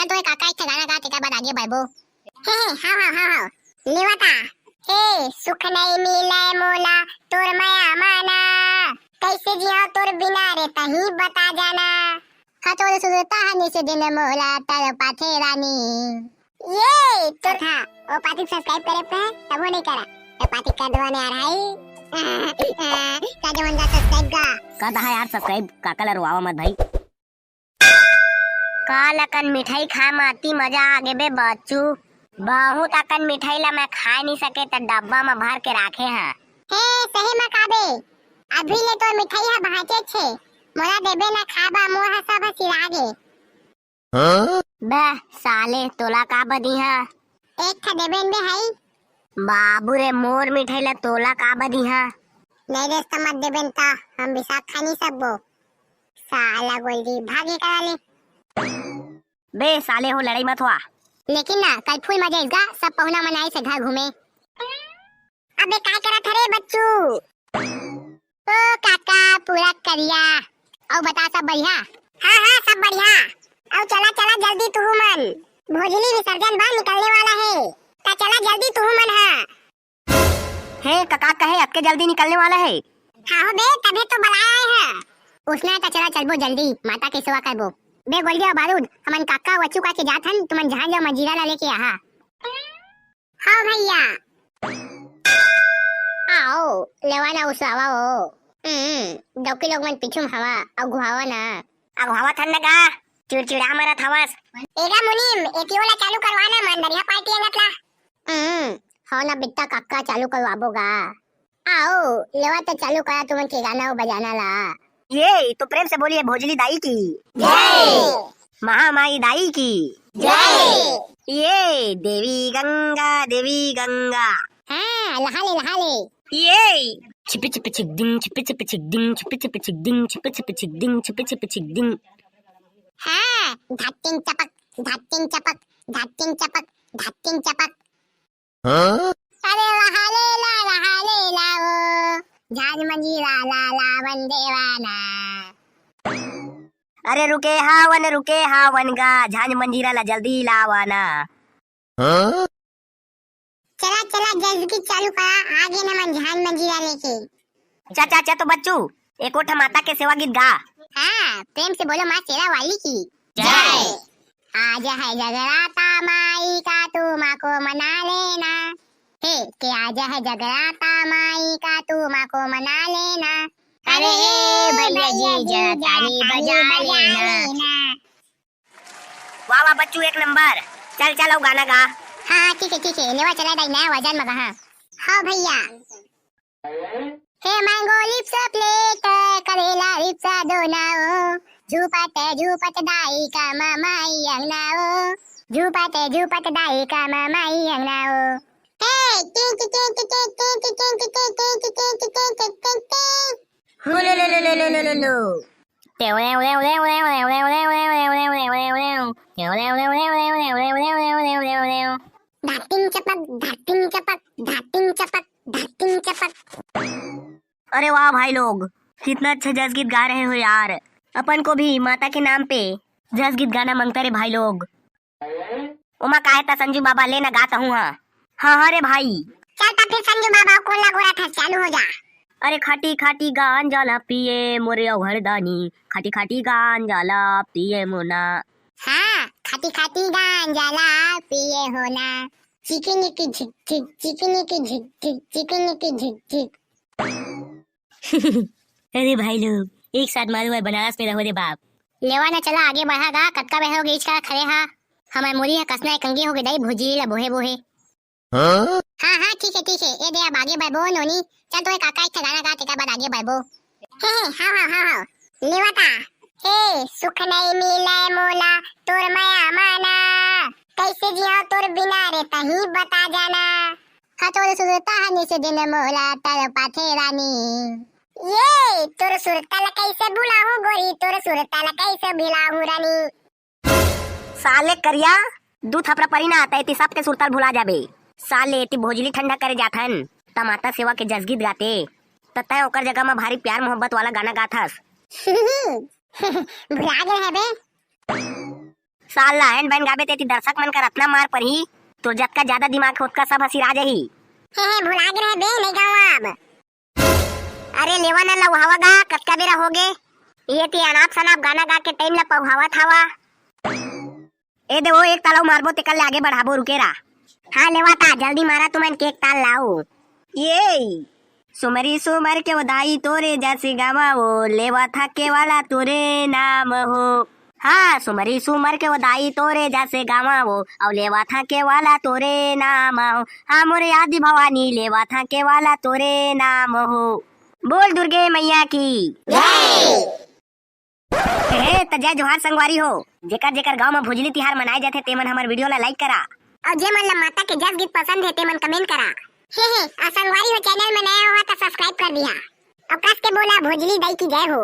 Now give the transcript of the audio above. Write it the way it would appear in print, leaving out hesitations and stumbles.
चल तो काका एक गाना गा तेका बाद आगे बढ़बो। हे हाव लेवता। हे सुख नहीं मिले मोला तोर माया माना, कैसे जिया तोर बिना रे तही बता जाना। हाँ तो सुरता हनी से दिन मोला तर पाथे रानी। ये तो था वो पाती सब्सक्राइब करे पे तब वो नहीं करा तो पाती कर दवाने आ रहा है। काजे मन जा सब्सक्राइब का कहता है यार सब्सक्राइब काका ला रोआवा मत भाई। काल अकन मिठाई खा माती मजा आगे बे बच्चू। बहुत अकन मिठाई ला मैं खा नहीं सके त डब्बा में भर के राखे हैं। हे सही में काबे अभी ले तो मिठाई हा भाचे छे मोला देबे ना खाबा मोहा सब सिरागे। बे साले तोला का बदी है एक था देबेन बे हाई। बाबू रे मोर मिठाई ला तोला का बदी है नहीं रे समझ देबेन ता हम बिसाख खानी सबो। साला गोल्डी भागे करा ले। बे साले हो लड़ाई मत हुआ। लेकिन ना कल फुल मजा इसका सब पहुना मनाई से घर घूमे। अबे काय करत हरे बच्चू? ओ काका पूरा करिया और बता सब बढ़िया? हाँ सब बढ़िया। और चला जल्दी तू मन भोजली विसर्जन बाहर निकलने वाला है ता चला जल्दी तू मन। हाँ हे काका कहे अब के जल्दी निकलने वाला है। हाँ हो बे तभी तो बुलाया है। उसने ता चला चलबो जल्दी माता के सेवा करबो। बे गोल्डी और बारूद हमन काका वच्चू का के जात हन तुमन जहां जाओ मजीरा ला लेके आहा। हाँ भैया आओ लेवाना उसावा हो। डॉक्टर लोग मन पीछू हवा और गुहावा ना अगुहावा थन लगा चिड़चिड़ा मरत हवस। एगा मुनीम एटीओला चालू करवाना मन दरिया पार्टी अंगतला। हाँ ना बिट्टा काका चालू करवाबोगा। आओ लेवा तो चालू करा तुमन के गाना और बजाना ला। ये तो प्रेम से बोलिए भोजली दाई की जय, महामाई दाई की जय। ये देवी गंगा हाँ लहा ले ये छिपे छिपे छिक डिंग छिपे छिपे छिक डिंग छिपे छिपे छिक डिंग छिपे छिपे छिक डिंग छिपे छिपे छिक डिंग। हाँ धत्तिंग चपक धत्तिंग चपक धत्तिंग चपक धत्तिंग चपक। अरे लहा ले ला वो झाज मंजीरा ला वंदेवाना। अरे रुके हावन गा झांझ मंजीरा ला जल्दी लावाना। चला जल्दी चालू करा आगे न मन झाज मंजीरा लेके। चा तो बच्चू एक ओठा माता के सेवा गीत गा। हाँ प्रेम से बोलो माँ शेरा वाली की जय। आज है जगराता माई का तू माँ को मना लेना। हे के आज है जगराता माई का तू माँ को मना लेना। अरे भैया जी जरा ताली बजा लेना। वाह बच्चू एक नंबर। चलो गाना गा। हाँ ठीक है लेवा चला दाई नया वजन मगा। हाँ भैया हे मैंगो लिप्स प्लेट करेला लिप्स दोनाओ झूपत दाई का मामाई अंगनाओ झूपत दाई का मामाई अंगनाओ। हे धाटिंग चपक। अरे वाह भाई लोग कितना अच्छा जस गीत गा रहे हो यार। अपन को भी माता के नाम पे जस गीत गाना मांगता रे भाई लोग। उमा काहे ता संजू बाबा लेना गाता हूँ। हाँ रे भाई चल तब फिर संजू बाबा को गोरा था चालू हो जा। अरे खाटी गांजा ला पिए मोरे अवहरदानी खाटी गांजा ला पिए मोना। हाँ खाटी गांजा ला पिए होना चिकनी की झिक। अरे भाई लोग एक साथ मारो बनारस में रहो रे बाप। लेवाना चला आगे बढ़ागा कटका बह गई इसका खड़े हा हमारे मोरी है कसना कंगी हो गई दई भुजी ला बोहे। हाँ ठीक है ये दे अब आगे बढ़बो नोनी। चल तो काका एक गाना गा तेका बाद आगे बढ़बो। हे हाँ लेवाता। हे सुख नहीं मिले मोला तोर माया माना, कैसे जिया तोर बिना रे तही बता जाना। हाँ तो सुरता हनी से दिन मोला तर पाथे रानी। ये तोर सुरता ला कैसे भुलाऊं गोरी तोर सुरता ला कैसे भुलाऊं रानी। साले करिया दू थपरा परी ना आता है सब के सुरताल भुला जाबे। साले ती भोजली ठंडा करे जाथन टमाटा सेवा के जसगीत गाते तय ओकर जगह में भारी प्यार मोहब्बत वाला गाना गाथस। भुला गए है बे। साला हैंड बैन गाबे तेती दर्शक मन का रत्ना मार पर ही तो जत का ज्यादा दिमाग होत का सब हंसी आ जाही। हे भुला गे रहे बे नहीं गाँव अब। अरे लेवा न लवहावा गा कतका बेरा हो गे ये ती अनाप शनाप गाना गा के टाइम ला पहुहावत हवा। ए दे वो एक तालाव मारबो तेकर ले आगे बढ़ाबो रुकेरा। हाँ लेवा ता जल्दी मारा तुमन केक ताल लाओ। ये सुमरी सुमर के वधाई तोरे जैसे गावा वो लेवा था के वाला तोरे नाम हो। हाँ सुमरी सुमर के वधाई तोरे जैसे गावा वो और लेवा था के वाला तोरे नाम हो। हाँ मोरे आदि भवानी लेवा था के वाला तोरे नाम हो। बोल दुर्गे मैया की हे त जय जोहार संगवारी हो। जेकर जेकर गांव में भुजली तिहार मनाए जाथे तेमन हमर वीडियो ला लाइक करा और जे मन ला माता के जस गीत पसंद है ते मन कमेंट करा। हे संगवारी हो चैनल में नया हो तो सब्सक्राइब कर दिया और कस के बोला भोजली दाई की जय हो।